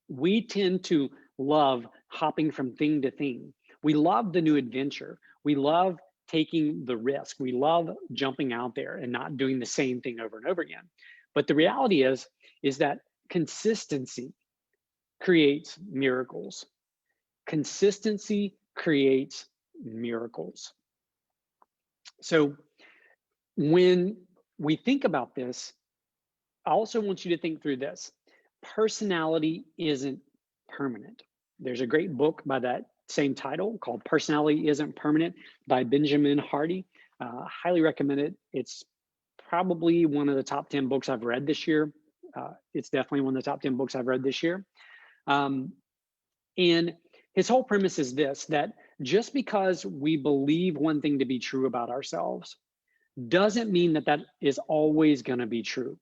we tend to love hopping from thing to thing. We love the new adventure. We love taking the risk. We love jumping out there and not doing the same thing over and over again. But the reality is that consistency creates miracles. Consistency creates miracles. So when we think about this, I also want you to think through this. Personality isn't permanent. There's a great book by that same title called Personality Isn't Permanent by Benjamin Hardy. Highly recommend it. It's probably one of the top 10 books I've read this year. It's definitely one of the top 10 books I've read this year. And his whole premise is this, that just because we believe one thing to be true about ourselves doesn't mean that that is always going to be true.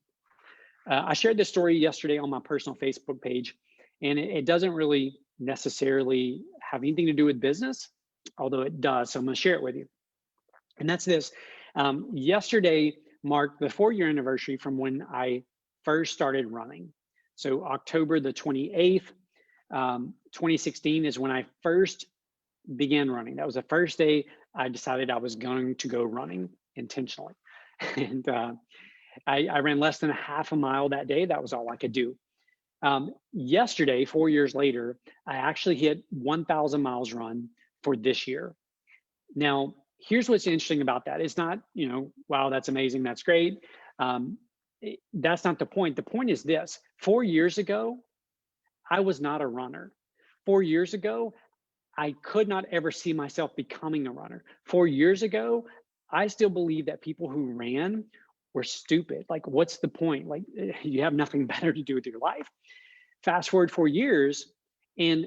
I shared this story yesterday on my personal Facebook page, and it doesn't really necessarily have anything to do with business, although it does. So I'm going to share it with you. And that's this. Yesterday marked the 4-year anniversary from when I first started running. So October the 28th, 2016 is when I first began running. That was the first day I decided I was going to go running intentionally. And I ran less than a half a mile that day. That was all I could do. Yesterday, 4 years later, I actually hit 1,000 miles run for this year. Now, here's what's interesting about that. It's not, wow, that's amazing, that's great. That's not the point. The point is this: 4 years ago, I was not a runner. 4 years ago, I could not ever see myself becoming a runner. 4 years ago, I still believe that people who ran were stupid. Like, what's the point? Like, you have nothing better to do with your life. Fast forward 4 years, and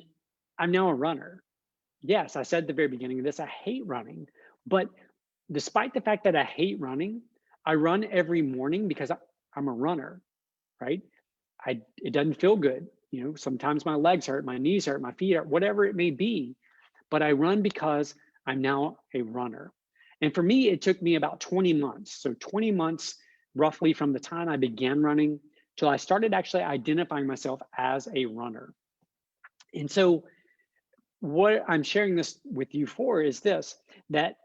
I'm now a runner. Yes, I said at the very beginning of this, I hate running, but despite the fact that I hate running, I run every morning because I'm a runner, right? It doesn't feel good. You know, sometimes my legs hurt, my knees hurt, my feet hurt, whatever it may be, but I run because I'm now a runner. And for me, it took me about 20 months. So 20 months roughly from the time I began running till I started actually identifying myself as a runner. And so what I'm sharing this with you for is this, that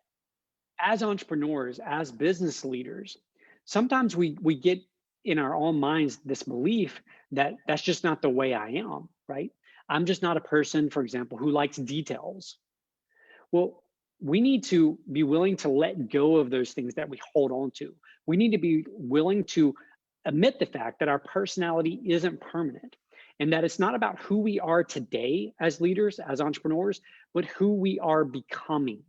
as entrepreneurs, as business leaders, sometimes we get in our own minds this belief that that's just not the way I am, right? I'm just not a person, for example, who likes details. Well, we need to be willing to let go of those things that we hold on to. We need to be willing to admit the fact that our personality isn't permanent and that it's not about who we are today as leaders, as entrepreneurs, but who we are becoming.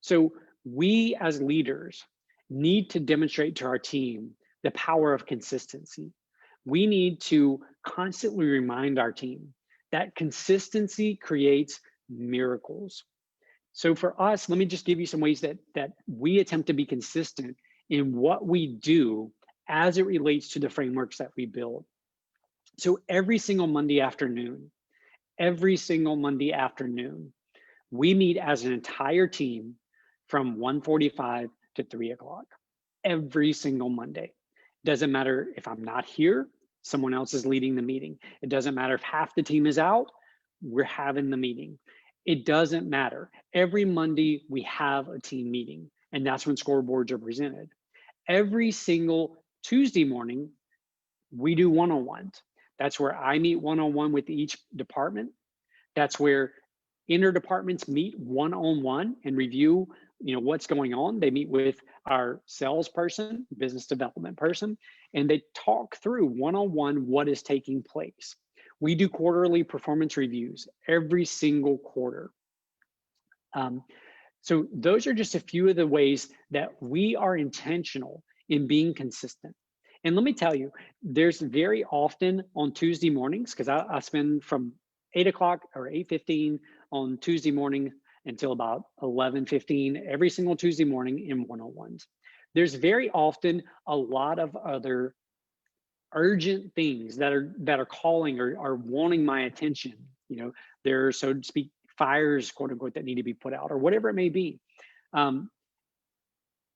So we as leaders need to demonstrate to our team the power of consistency. We need to constantly remind our team that consistency creates miracles. So for us, let me just give you some ways that we attempt to be consistent in what we do as it relates to the frameworks that we build. So every single Monday afternoon, we meet as an entire team from 1:45 to 3 o'clock every single Monday. Doesn't matter if I'm not here, someone else is leading the meeting. It doesn't matter if half the team is out, we're having the meeting. It doesn't matter. Every Monday we have a team meeting, and that's when scoreboards are presented. Every single Tuesday morning, we do one-on-ones. That's where I meet one-on-one with each department. That's where interdepartments meet one-on-one and review, what's going on. They meet with our salesperson, business development person, and they talk through one-on-one what is taking place. We do quarterly performance reviews every single quarter. So those are just a few of the ways that we are intentional in being consistent. And let me tell you, there's very often on Tuesday mornings, because I spend from 8 o'clock or 8:15 on Tuesday morning until about 11:15 every single Tuesday morning in one-on-ones. There's very often a lot of other urgent things that are calling or are wanting my attention. There are, so to speak, fires, quote unquote, that need to be put out or whatever it may be.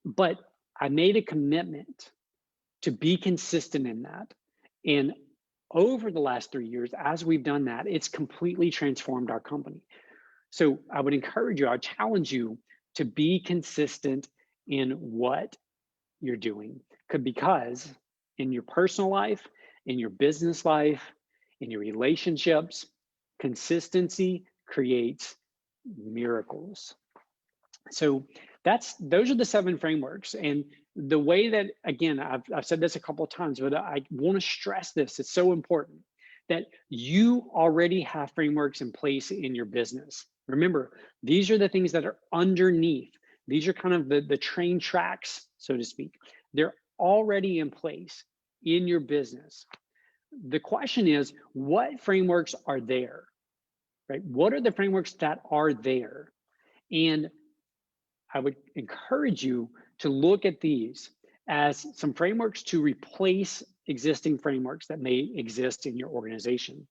But I made a commitment to be consistent in that. And over the last 3 years, as we've done that, it's completely transformed our company. So I would encourage you, I challenge you to be consistent in what you're doing. Because in your personal life, in your business life, in your relationships, consistency creates miracles. So those are the 7 frameworks. And the way that, again, I've said this a couple of times, but I want to stress this, it's so important that you already have frameworks in place in your business. Remember, these are the things that are underneath. These are kind of the train tracks, so to speak. They're already in place in your business. The question is, what frameworks are there, right? What are the frameworks that are there? And I would encourage you to look at these as some frameworks to replace existing frameworks that may exist in your organization.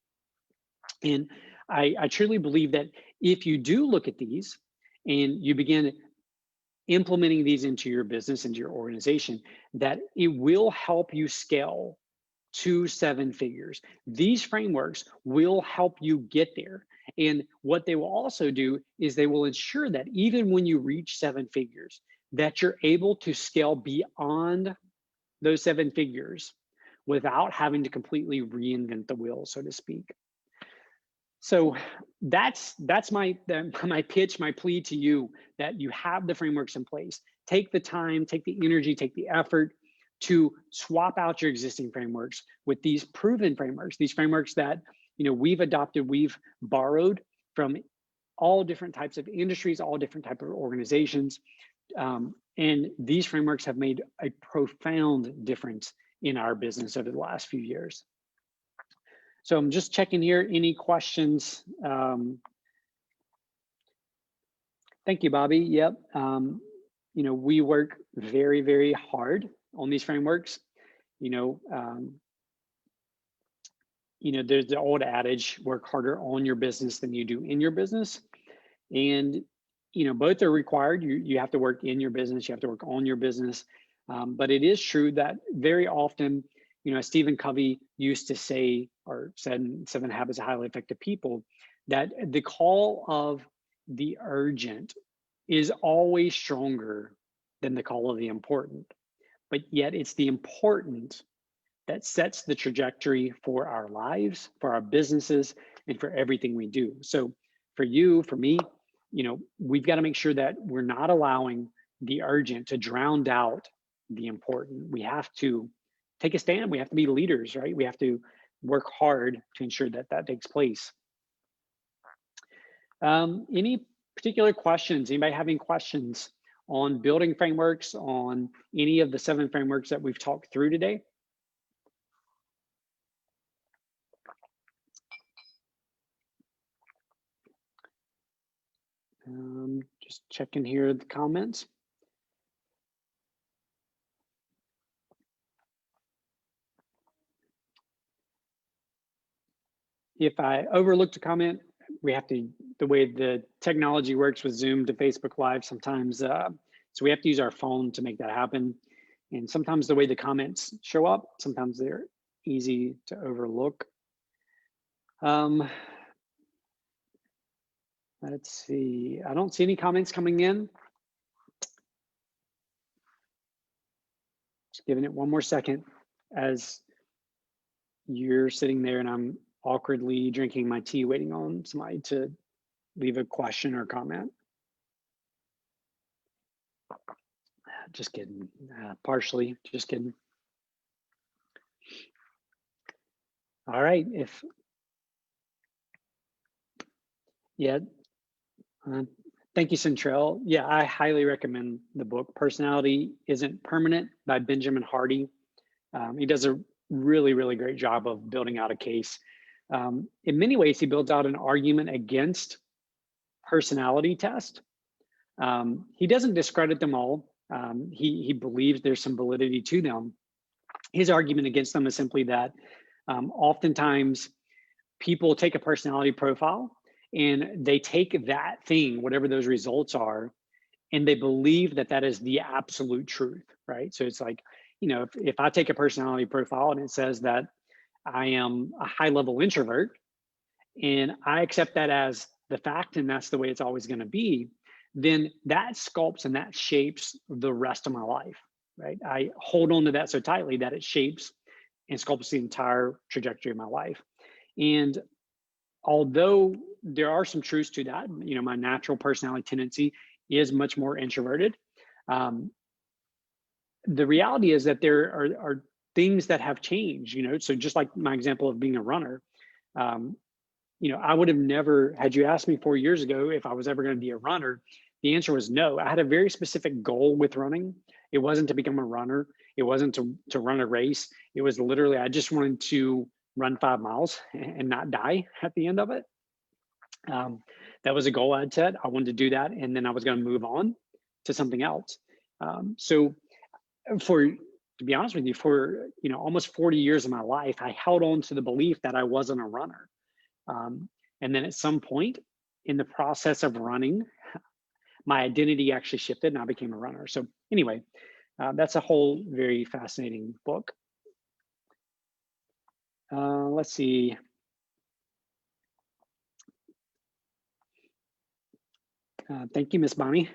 And I truly believe that if you do look at these and you begin implementing these into your business, into your organization, that it will help you scale to 7 figures. These frameworks will help you get there. And what they will also do is they will ensure that even when you reach 7 figures, that you're able to scale beyond those 7 figures without having to completely reinvent the wheel, so to speak. So that's my pitch, my plea to you, that you have the frameworks in place. Take the time, take the energy, take the effort to swap out your existing frameworks with these proven frameworks, these frameworks that we've adopted, we've borrowed from all different types of industries, all different types of organizations. And these frameworks have made a profound difference in our business over the last few years. So I'm just checking here, any questions? Thank you, Bobby. Yep. You know, we work very, very hard on these frameworks. You know, there's the old adage, work harder on your business than you do in your business. And, you know, both are required. You have to work in your business, you have to work on your business. But it is true that very often, you know, as Stephen Covey used to say, or said in 7 Habits of Highly Effective People, that the call of the urgent is always stronger than the call of the important. But yet it's the important that sets the trajectory for our lives, for our businesses, and for everything we do. So for you, for me, you know, we've got to make sure that we're not allowing the urgent to drown out the important. We have to take a stand. We have to be leaders, right? We have to work hard to ensure that that takes place. Any particular questions? Anybody have any questions on building frameworks, on any of the 7 frameworks that we've talked through today? Just checking here the comments. If I overlooked a comment, we have to, the way the technology works with Zoom to Facebook Live sometimes, so we have to use our phone to make that happen. And sometimes the way the comments show up, sometimes they're easy to overlook. Let's see, I don't see any comments coming in. Just giving it one more second as you're sitting there and I'm awkwardly drinking my tea, waiting on somebody to leave a question or comment. Just kidding, partially, just kidding. All right, thank you, Centrell. Yeah, I highly recommend the book. Personality Isn't Permanent by Benjamin Hardy. He does a really, really great job of building out a case. In many ways, he builds out an argument against personality test. He doesn't discredit them all. He believes there's some validity to them. His argument against them is simply that oftentimes people take a personality profile and they take that thing, whatever those results are, and they believe that that is the absolute truth, right? So it's like, you know, if I take a personality profile and it says that I am a high-level introvert and I accept that as the fact and that's the way it's always going to be, then that sculpts and that shapes the rest of my life, right? I hold on to that so tightly that it shapes and sculpts the entire trajectory of my life. And although there are some truths to that, you know, my natural personality tendency is much more introverted. The reality is that there are things that have changed, you know, so just like my example of being a runner, you know, I would have never, had you asked me 4 years ago if I was ever going to be a runner, the answer was no. I had a very specific goal with running. It wasn't to become a runner. It wasn't to run a race. It was literally, I just wanted to run 5 miles and not die at the end of it. That was a goal I'd set. I wanted to do that. And then I was going to move on to something else. So to be honest with you, for, you know, almost 40 years of my life, I held on to the belief that I wasn't a runner. And then at some point in the process of running, my identity actually shifted and I became a runner. So anyway, that's a whole very fascinating book. Let's see. Thank you, Miss Bonnie.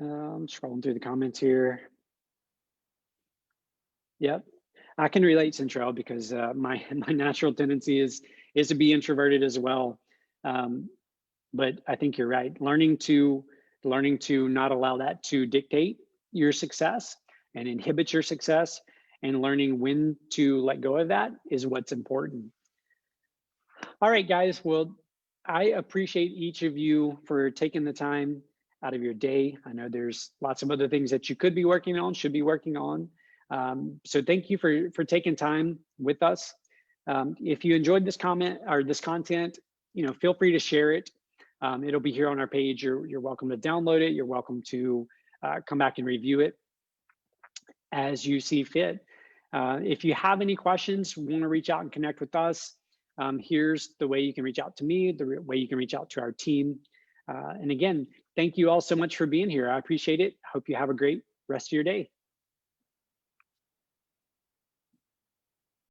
Scrolling through the comments here. Yep, I can relate, Central, because my natural tendency is to be introverted as well. But I think you're right. Learning to not allow that to dictate your success and inhibit your success, and learning when to let go of that is what's important. All right, guys. Well, I appreciate each of you for taking the time out of your day. I know there's lots of other things that you could be working on, should be working on. So thank you for taking time with us. If you enjoyed this comment or this content, feel free to share it. It'll be here on our page. You're welcome to download it. You're welcome to come back and review it as you see fit. If you have any questions, want to reach out and connect with us, here's the way you can reach out to me, the way you can reach out to our team. And again, thank you all so much for being here. I appreciate it. Hope you have a great rest of your day.